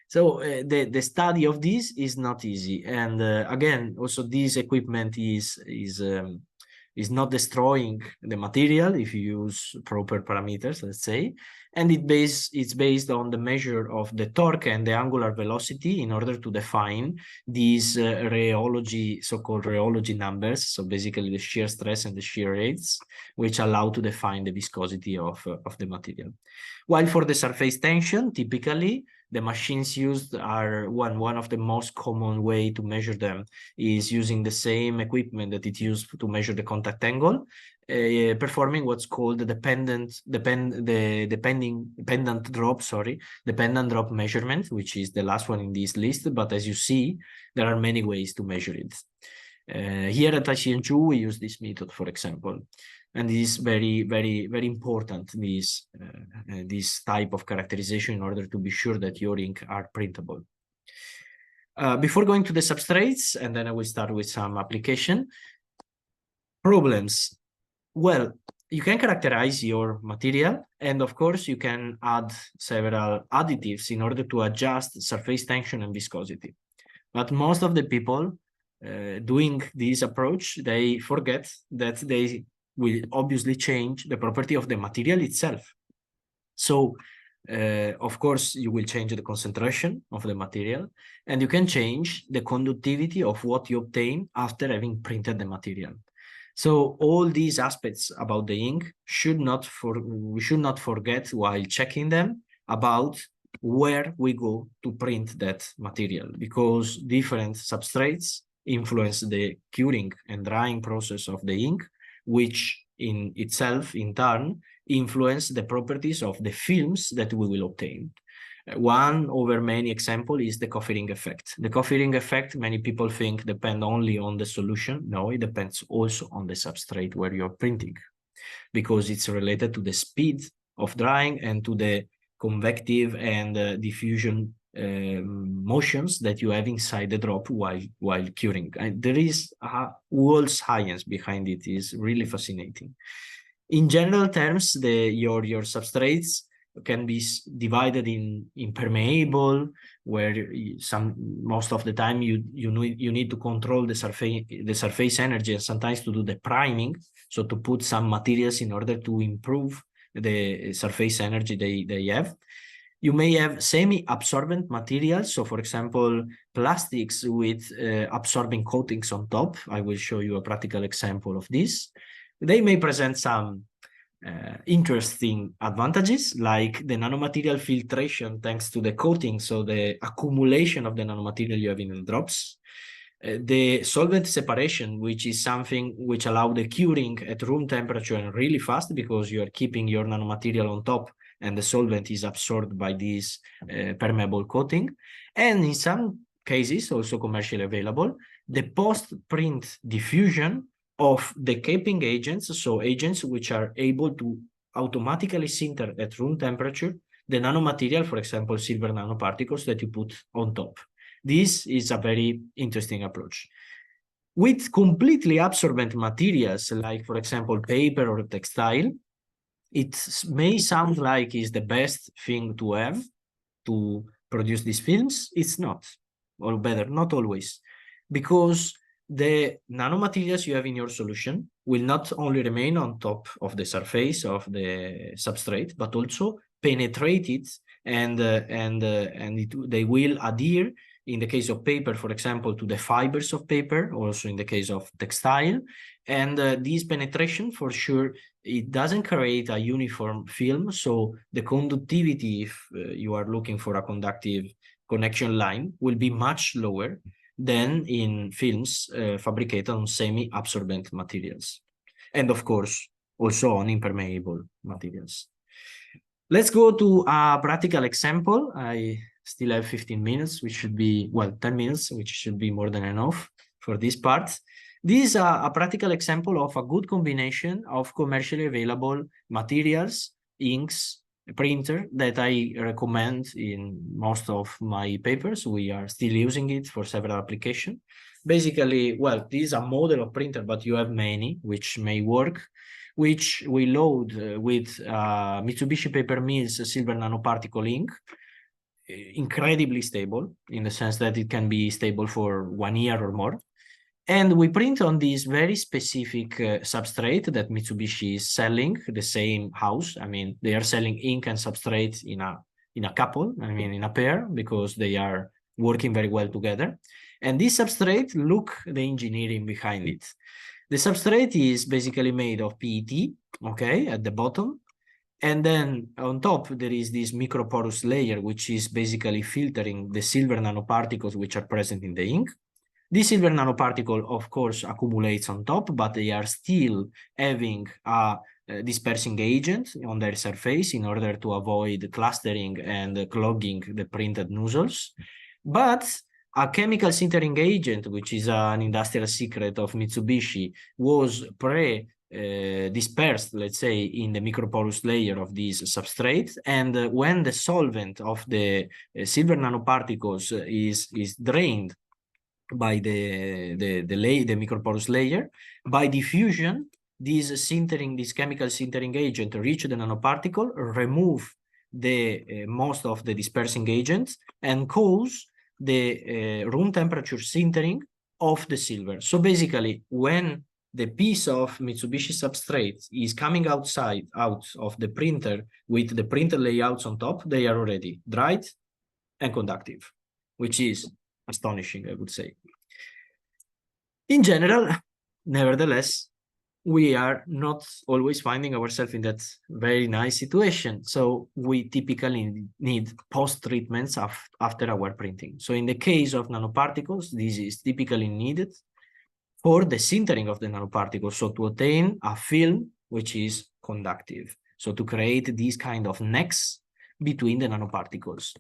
So the study of this is not easy, and again, also this equipment is not destroying the material if you use proper parameters, let's say, and it's based on the measure of the torque and the angular velocity in order to define these rheology, so-called rheology numbers, so basically the shear stress and the shear rates, which allow to define the viscosity of the material. While for the surface tension, typically, The machines used are one of the most common way to measure them is using the same equipment that it used to measure the contact angle, performing what's called the dependent drop measurement, which is the last one in this list. But as you see, there are many ways to measure it. Here at ICN2, we use this method, for example, and this is very, very, very important, this type of characterization, in order to be sure that your ink are printable. Before going to the substrates, and then I will start with some application problems. Well, you can characterize your material, and of course, you can add several additives in order to adjust surface tension and viscosity. But most of the people doing this approach, they forget that they will obviously change the property of the material itself. So, of course, you will change the concentration of the material, and you can change the conductivity of what you obtain after having printed the material. So all these aspects about the ink we should not forget while checking them about where we go to print that material, because different substrates influence the curing and drying process of the ink, which in itself, in turn, influence the properties of the films that we will obtain. One over many example is the coffee ring effect. The coffee ring effect, many people think, depend only on the solution. No, it depends also on the substrate where you're printing, because it's related to the speed of drying and to the convective and diffusion motions that you have inside the drop while curing. And there is a whole science behind it. Is really fascinating. In general terms, your substrates can be divided in impermeable, where most of the time you need to control the surface energy, and sometimes to do the priming, so to put some materials in order to improve the surface energy they have. You may have semi-absorbent materials, so for example, plastics with absorbing coatings on top. I will show you a practical example of this. They may present some interesting advantages, like the nanomaterial filtration thanks to the coating, so the accumulation of the nanomaterial you have in the drops. The solvent separation, which is something which allows the curing at room temperature and really fast, because you are keeping your nanomaterial on top and the solvent is absorbed by this permeable coating. And in some cases, also commercially available, the post-print diffusion of the caping agents, so agents which are able to automatically sinter at room temperature the nanomaterial, for example, silver nanoparticles that you put on top. This is a very interesting approach. With completely absorbent materials, like, for example, paper or textile, it may sound like it's the best thing to have to produce these films. It's not, or better, not always, because the nanomaterials you have in your solution will not only remain on top of the surface of the substrate, but also penetrate it, and they will adhere, in the case of paper, for example, to the fibers of paper, also in the case of textile. And this penetration, for sure, it doesn't create a uniform film. So the conductivity, if you are looking for a conductive connection line, will be much lower than in films fabricated on semi-absorbent materials. And of course, also on impermeable materials. Let's go to a practical example. I still have 15 minutes, which should be, well, 10 minutes, which should be more than enough for this part. This is a practical example of a good combination of commercially available materials, inks, printer that I recommend in most of my papers. We are still using it for several applications. Basically, well, this is a model of printer, but you have many which may work, which we load with Mitsubishi Paper Mills silver nanoparticle ink, incredibly stable in the sense that it can be stable for 1 year or more. And we print on this very specific substrate that Mitsubishi is selling, the same house. I mean, they are selling ink and substrate in a couple, I mean, in a pair, because they are working very well together. And this substrate, look the engineering behind it. The substrate is basically made of PET, okay, at the bottom. And then on top, there is this microporous layer, which is basically filtering the silver nanoparticles which are present in the ink. This silver nanoparticle, of course, accumulates on top, but they are still having a dispersing agent on their surface in order to avoid clustering and clogging the printed nozzles. But a chemical sintering agent, which is an industrial secret of Mitsubishi, was dispersed, let's say, in the microporous layer of this substrate. And when the solvent of the silver nanoparticles is drained by the microporous layer, by diffusion, this chemical sintering agent reach the nanoparticle, remove the most of the dispersing agents, and cause the room temperature sintering of the silver. So basically, when the piece of Mitsubishi substrate is coming out of the printer with the printer layouts on top, they are already dried and conductive, which is astonishing, I would say. In general, nevertheless, we are not always finding ourselves in that very nice situation. So we typically need post-treatments after our printing. So in the case of nanoparticles, this is typically needed for the sintering of the nanoparticles, so to obtain a film which is conductive. So to create these kind of necks between the nanoparticles.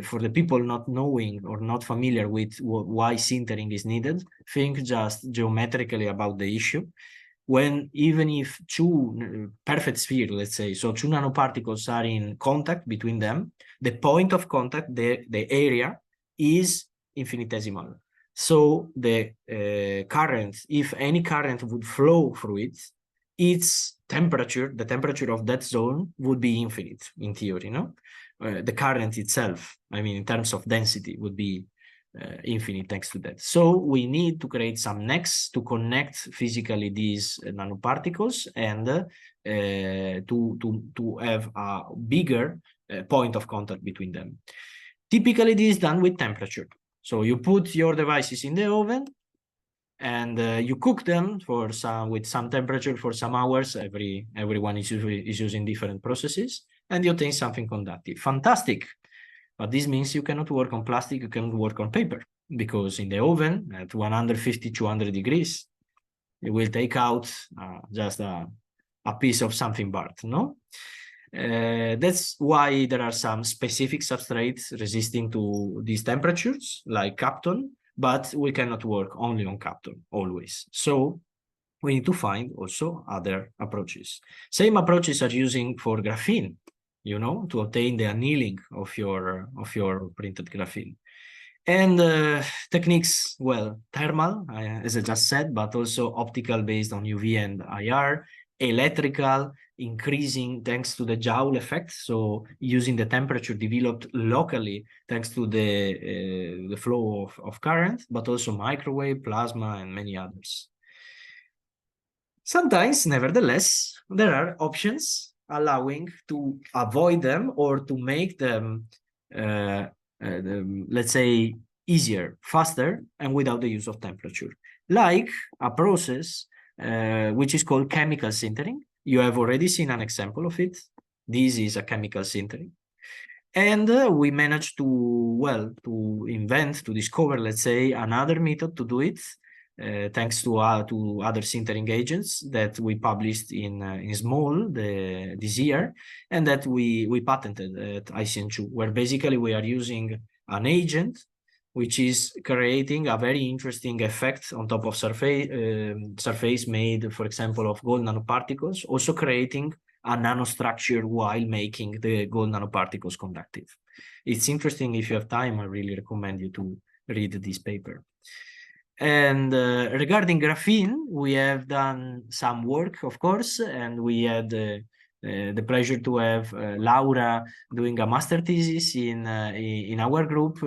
For the people not knowing or not familiar with why sintering is needed, think just geometrically about the issue. When even if two perfect spheres, let's say, so two nanoparticles are in contact between them, the point of contact, the area, is infinitesimal. So the current, if any current would flow through it, its temperature, the temperature of that zone, would be infinite in theory, no? The current itself, I mean, in terms of density, would be infinite thanks to that. So we need to create some necks to connect physically these nanoparticles and to have a bigger point of contact between them. Typically, this is done with temperature. So you put your devices in the oven and you cook them with some temperature for some hours. Everyone is using different processes, and you obtain something conductive. Fantastic. But this means you cannot work on plastic, you cannot work on paper, because in the oven at 150, 200 degrees, it will take out just a piece of something burnt, no? That's why there are some specific substrates resisting to these temperatures, like Kapton, but we cannot work only on Kapton always. So we need to find also other approaches. Same approaches are using for graphene, you know, to obtain the annealing of your printed graphene. And techniques, well, thermal, as I just said, but also optical based on UV and IR, electrical, increasing thanks to the Joule effect, so using the temperature developed locally thanks to the flow of current, but also microwave, plasma, and many others. Sometimes, nevertheless, there are options allowing to avoid them or to make them, let's say, easier, faster, and without the use of temperature. Like a process which is called chemical sintering. You have already seen an example of it. This is a chemical sintering. And we managed to invent, to discover, let's say, another method to do it, thanks to other sintering agents that we published in Small this year, and that we patented at ICN2, where basically we are using an agent which is creating a very interesting effect on top of surface made, for example, of gold nanoparticles, also creating a nanostructure while making the gold nanoparticles conductive. It's interesting. If you have time, I really recommend you to read this paper. And regarding graphene, we have done some work, of course, and we had the pleasure to have Laura doing a master thesis in our group,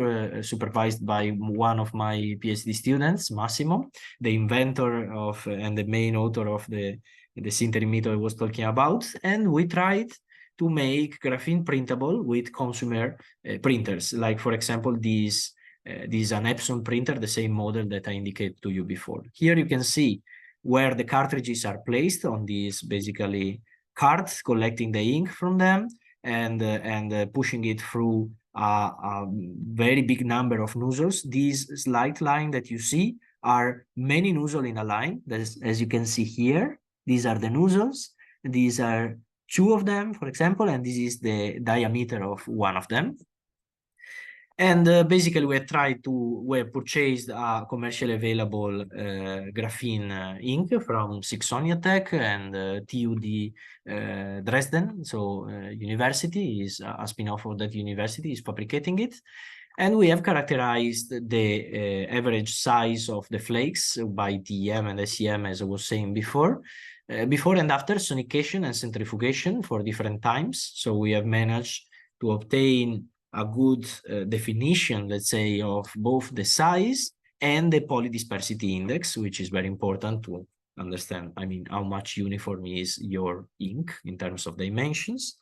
supervised by one of my PhD students, Massimo, the inventor of and the main author of the sintering method I was talking about. And we tried to make graphene printable with consumer printers, like, for example, this is an Epson printer, the same model that I indicated to you before. Here you can see where the cartridges are placed on these basically carts collecting the ink from them and pushing it through a very big number of nozzles. This slight line that you see are many nozzles in a line. As you can see here, these are the nozzles. These are two of them, for example, and this is the diameter of one of them. And basically, we purchased a commercially available graphene ink from Saxonia Tech and TUD Dresden. So university is a spin-off of that university, is fabricating it. And we have characterized the average size of the flakes by TEM and SEM, as I was saying before and after sonication and centrifugation for different times. So we have managed to obtain a good definition, let's say, of both the size and the polydispersity index, which is very important to understand, I mean, how much uniform is your ink in terms of dimensions.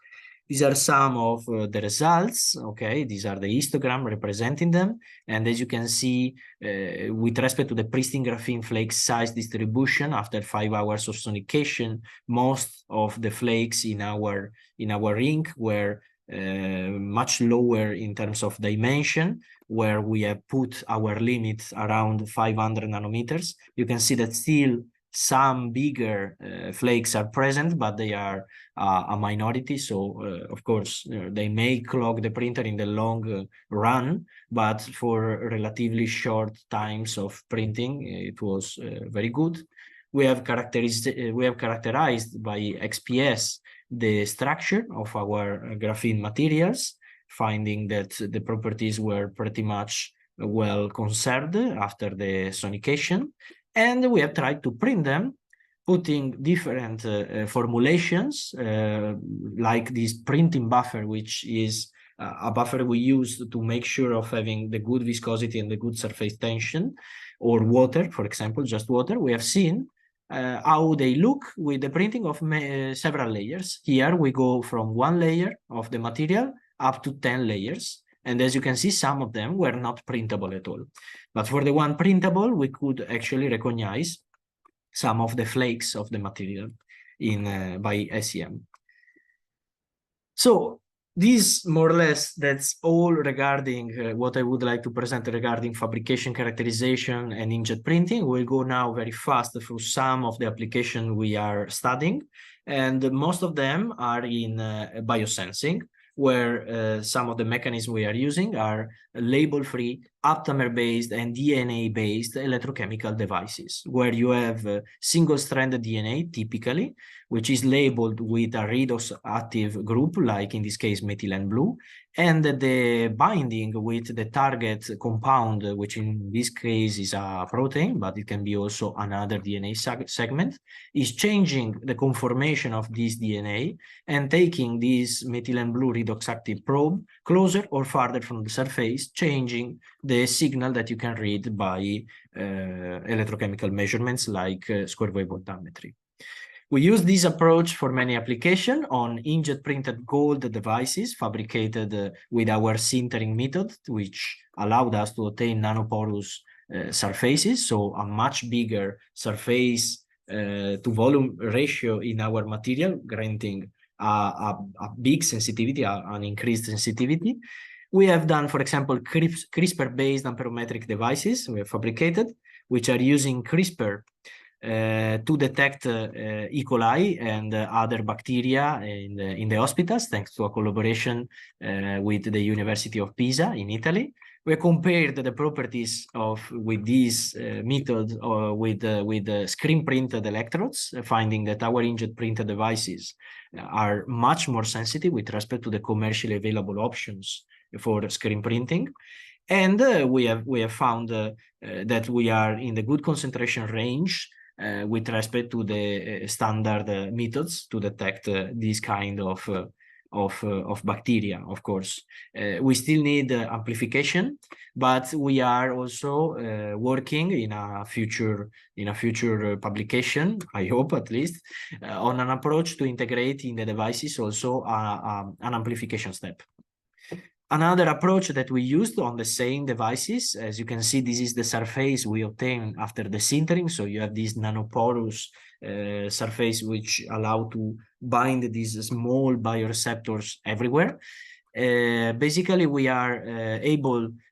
These are some of the results, okay? These are the histogram representing them. And as you can see, with respect to the pristine graphene flake size distribution, after 5 hours of sonication, most of the flakes in our ink were much lower in terms of dimension, where we have put our limit around 500 nanometers. You can see that still some bigger flakes are present, but they are a minority. So, of course, they may clog the printer in the long run, but for relatively short times of printing, it was very good. We have characterized by XPS the structure of our graphene materials, finding that the properties were pretty much well conserved after the sonication. And we have tried to print them, putting different formulations, like this printing buffer, which is a buffer we use to make sure of having the good viscosity and the good surface tension, or water, for example, just water. We have seen how they look with the printing of several layers. Here we go from 1 layer of the material up to 10 layers. And as you can see, some of them were not printable at all. But for the one printable, we could actually recognize some of the flakes of the material by SEM. So this, more or less, that's all regarding what I would like to present regarding fabrication, characterization, and inkjet printing. We'll go now very fast through some of the applications we are studying. And most of them are in biosensing, where some of the mechanisms we are using are label-free, aptamer-based, and DNA-based electrochemical devices, where you have single-stranded DNA, typically, which is labeled with a redox active group, like in this case methylene blue, and the binding with the target compound, which in this case is a protein, but it can be also another DNA segment, is changing the conformation of this DNA and taking this methylene blue redox active probe closer or farther from the surface, changing the signal that you can read by electrochemical measurements like square wave voltammetry. We use this approach for many applications on inkjet printed gold devices fabricated with our sintering method, which allowed us to obtain nanoporous surfaces, so a much bigger surface to volume ratio in our material, granting a big sensitivity, an increased sensitivity. We have done, for example, CRISPR-based amperometric devices we have fabricated, which are using CRISPR to detect E. coli and other bacteria in the hospitals, thanks to a collaboration with the University of Pisa in Italy. We compared the properties with these methods with screen printed electrodes, finding that our inkjet printed devices are much more sensitive with respect to the commercially available options for screen printing. And we have found that we are in the good concentration range with respect to the standard methods to detect this kind of bacteria, of course. We still need amplification, but we are also working in a future publication, I hope at least, on an approach to integrate in the devices also an amplification step. Another approach that we used on the same devices, as you can see, this is the surface we obtain after the sintering. So you have this nanoporous surface which allow to bind these small bioreceptors everywhere. Basically, we have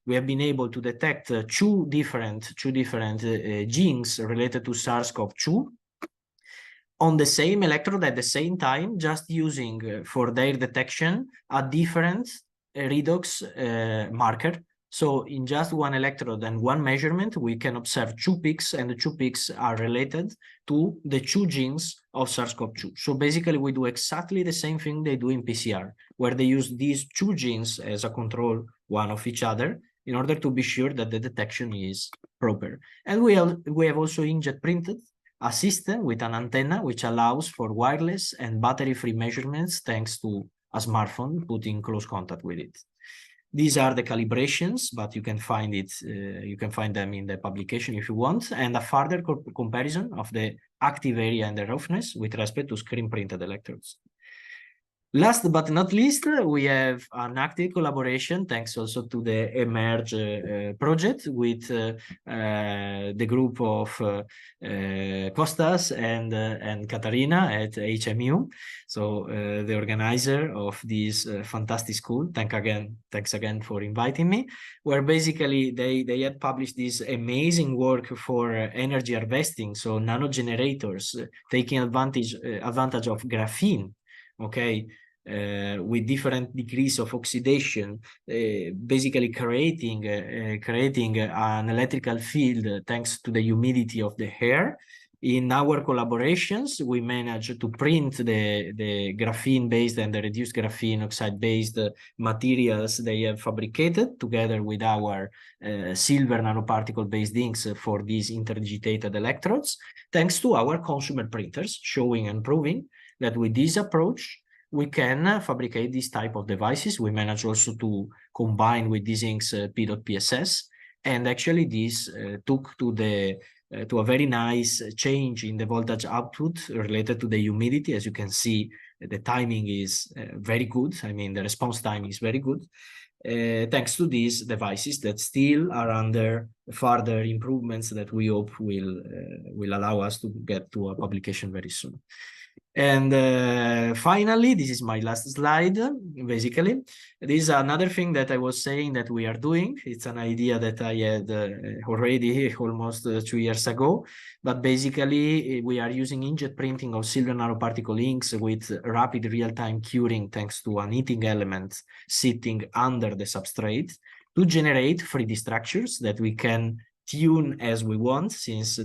been able to detect two different genes related to SARS-CoV-2 on the same electrode at the same time, just using for their detection a different redox marker. So in just one electrode and one measurement, we can observe two peaks, and the two peaks are related to the two genes of SARS-CoV-2. So basically, we do exactly the same thing they do in PCR, where they use these two genes as a control one of each other in order to be sure that the detection is proper. And we have also inkjet printed a system with an antenna which allows for wireless and battery-free measurements thanks to a smartphone put in close contact with it. These are the calibrations, but you can find them in the publication if you want, and a further comparison of the active area and the roughness with respect to screen printed electrodes. Last but not least, we have an active collaboration, thanks also to the Emerge project with the group of Costas and Katarina at HMU. So the organizer of this fantastic school. Thanks again for inviting me. Where basically they had published this amazing work for energy harvesting, so nano generators taking advantage of graphene. Okay, with different degrees of oxidation, basically creating an electrical field thanks to the humidity of the air. In our collaborations, we managed to print the graphene-based and the reduced graphene oxide-based materials they have fabricated together with our silver nanoparticle-based inks for these interdigitated electrodes, thanks to our consumer printers, showing and proving that with this approach, we can fabricate this type of devices. We manage also to combine with these inks P.PSS, and actually this took to a very nice change in the voltage output related to the humidity. As you can see, the timing is very good. I mean, the response time is very good. Thanks to these devices that still are under further improvements that we hope will allow us to get to a publication very soon. And finally, this is my last slide. Basically, this is another thing that I was saying that we are doing. It's an idea that I had already almost 2 years ago. But basically, we are using inkjet printing of silver nanoparticle inks with rapid real-time curing thanks to an heating element sitting under the substrate to generate 3D structures that we can tune as we want, since the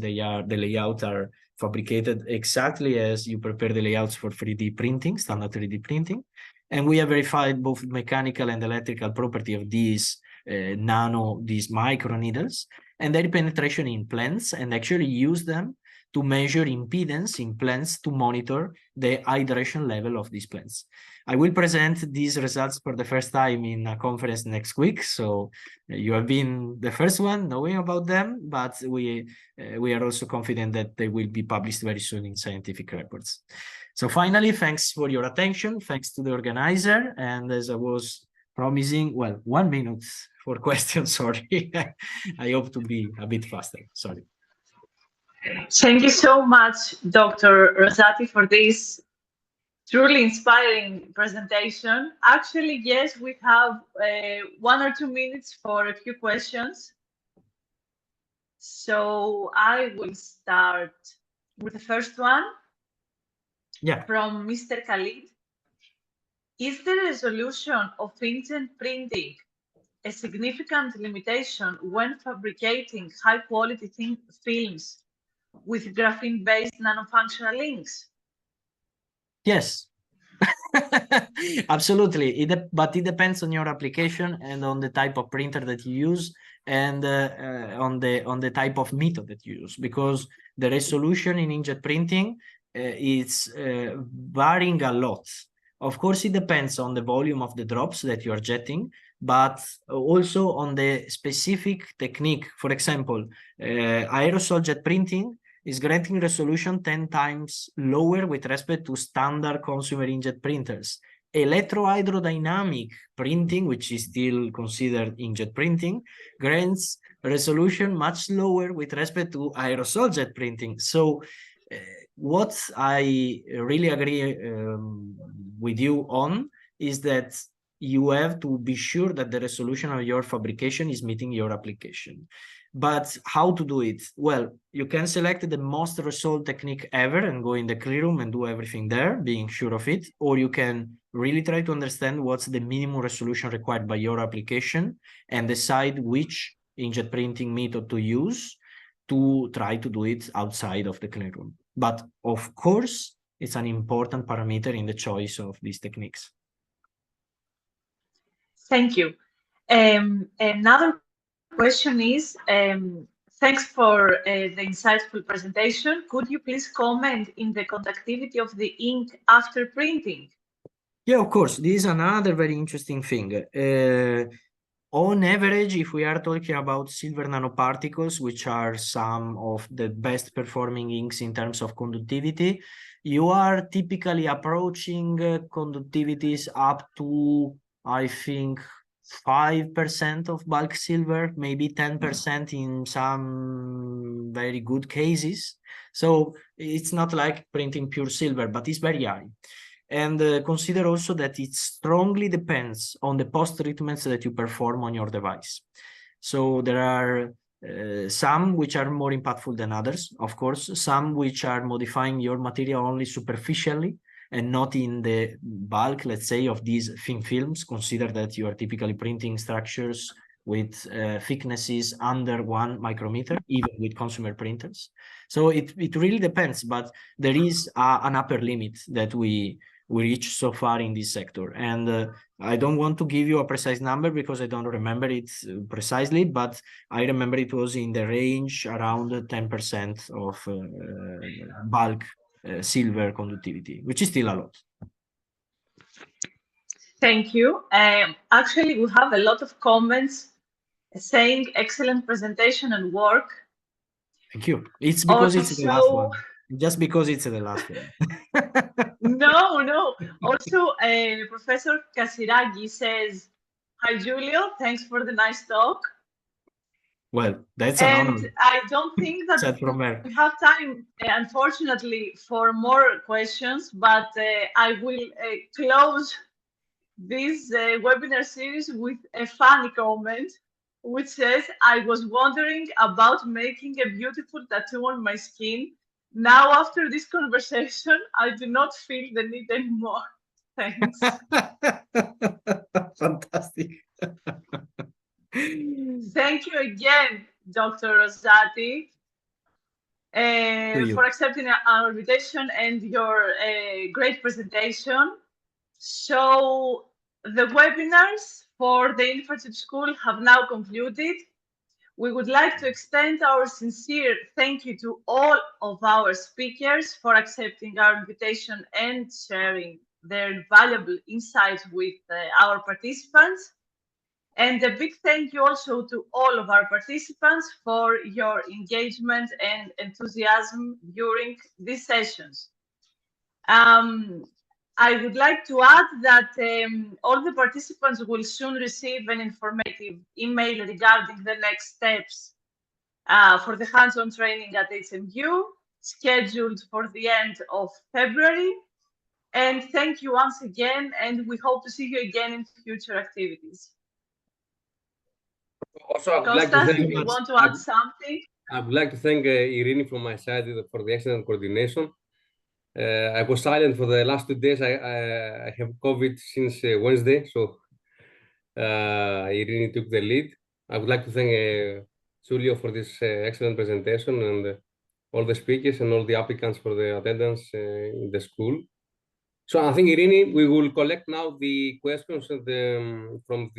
layout are fabricated exactly as you prepare the layouts for 3D printing, standard 3D printing. And we have verified both mechanical and electrical property of these these micro needles and their penetration in plants, and actually use them to measure impedance in plants to monitor the hydration level of these plants. I will present these results for the first time in a conference next week, so you have been the first one knowing about them, but we are also confident that they will be published very soon in scientific reports. So finally, thanks for your attention, thanks to the organizer, and as I was promising, well, 1 minute for questions, sorry. I hope to be a bit faster, sorry. Thank you so much, Dr. Rosati, for this truly inspiring presentation. Actually, yes, we have 1 or 2 minutes for a few questions. So I will start with the first one. Yeah. From Mr. Khalid. Is the resolution of inkjet printing a significant limitation when fabricating high-quality films with graphene-based nanofunctional inks? Yes, absolutely. But it depends on your application and on the type of printer that you use, and on the type of method that you use, because the resolution in inkjet printing is varying a lot. Of course, it depends on the volume of the drops that you are jetting, but also on the specific technique. For example, aerosol jet printing is granting resolution 10 times lower with respect to standard consumer inkjet printers. electrohydrodynamic printing, which is still considered inkjet printing, grants resolution much lower with respect to aerosol jet printing. So what I really agree with you on is that you have to be sure that the resolution of your fabrication is meeting your application. But how to do it? Well, you can select the most resolved technique ever and go in the clean room and do everything there, being sure of it. Or you can really try to understand what's the minimum resolution required by your application and decide which inkjet printing method to use to try to do it outside of the clean room. But of course, it's an important parameter in the choice of these techniques. Thank you. Another question is, thanks for the insightful presentation. Could you please comment in the conductivity of the ink after printing? Yeah, of course. This is another very interesting thing. On average, if we are talking about silver nanoparticles, which are some of the best performing inks in terms of conductivity, you are typically approaching conductivities up to, I think, 5% of bulk silver, maybe 10% in some very good cases. So it's not like printing pure silver, but it's very high. And consider also that it strongly depends on the post-treatments that you perform on your device. So there are some which are more impactful than others, of course, some which are modifying your material only superficially and not in the bulk, let's say, of these thin films. Consider that you are typically printing structures with thicknesses under 1 micrometer, even with consumer printers. So it really depends, but there is an upper limit that we reached so far in this sector. And I don't want to give you a precise number because I don't remember it precisely, but I remember it was in the range around 10% of bulk silver conductivity, which is still a lot. Thank you. Actually, we have a lot of comments saying excellent presentation and work. Thank you. It's because it's the last Also, one. Just because it's the last one. no. Also, Professor Kasiragi says, "Hi, Giulio. Thanks for the nice talk." Well, that's an honor. And I don't think that Said from her. we have time, unfortunately, for more questions, but I will close this webinar series with a funny comment, which says, "I was wondering about making a beautiful tattoo on my skin. Now, after this conversation, I do not feel the need anymore." Thanks. Fantastic. Thank you again, Dr. Rosati, for accepting our invitation and your great presentation. So the webinars for the Internship School have now concluded. We would like to extend our sincere thank you to all of our speakers for accepting our invitation and sharing their valuable insights with our participants. And a big thank you also to all of our participants for your engagement and enthusiasm during these sessions. I would like to add that all the participants will soon receive an informative email regarding the next steps for the hands-on training at ICN2, scheduled for the end of February. And thank you once again, and we hope to see you again in future activities. Also, I would Kostas, like to thank you want to add something? I would like to thank Irini from my side for the excellent coordination. I was silent for the last 2 days. I have COVID since Wednesday, so Irini took the lead. I would like to thank Giulio for this excellent presentation and all the speakers and all the applicants for the attendance in the school. So I think, Irini, we will collect now the questions from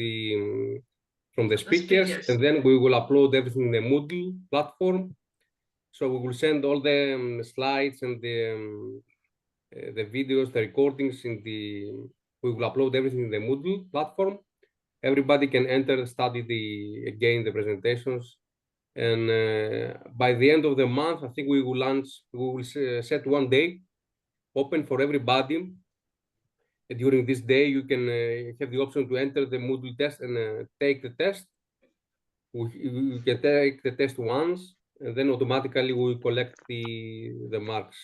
the speakers, and then we will upload everything in the Moodle platform. So we will send all the slides and the videos, the recordings we will upload everything in the Moodle platform. Everybody can enter, study again the presentations. And by the end of the month, I think we will set one day open for everybody during this day, you can have the option to enter the Moodle test and take the test. You can take the test once, and then automatically we will collect the marks.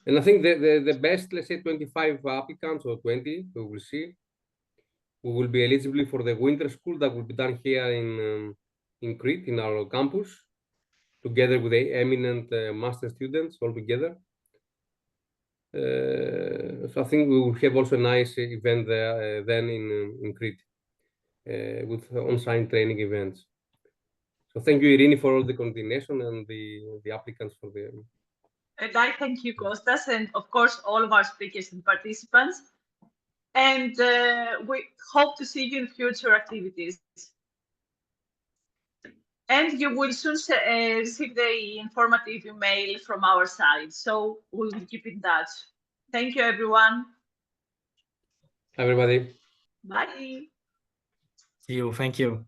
And I think the best, let's say 25 applicants or 20, we will see. We will be eligible for the winter school that will be done here in Crete, in our campus, together with the eminent master students all together. So I think we will have also a nice event there then in Crete with on-site training events. So thank you, Irini, for all the coordination and the applicants for the. And I thank you, Kostas, and of course all of our speakers and participants. And we hope to see you in future activities. And you will soon receive the informative email from our side. So we will keep in touch. Thank you, everyone. Everybody. Bye. See you. Thank you.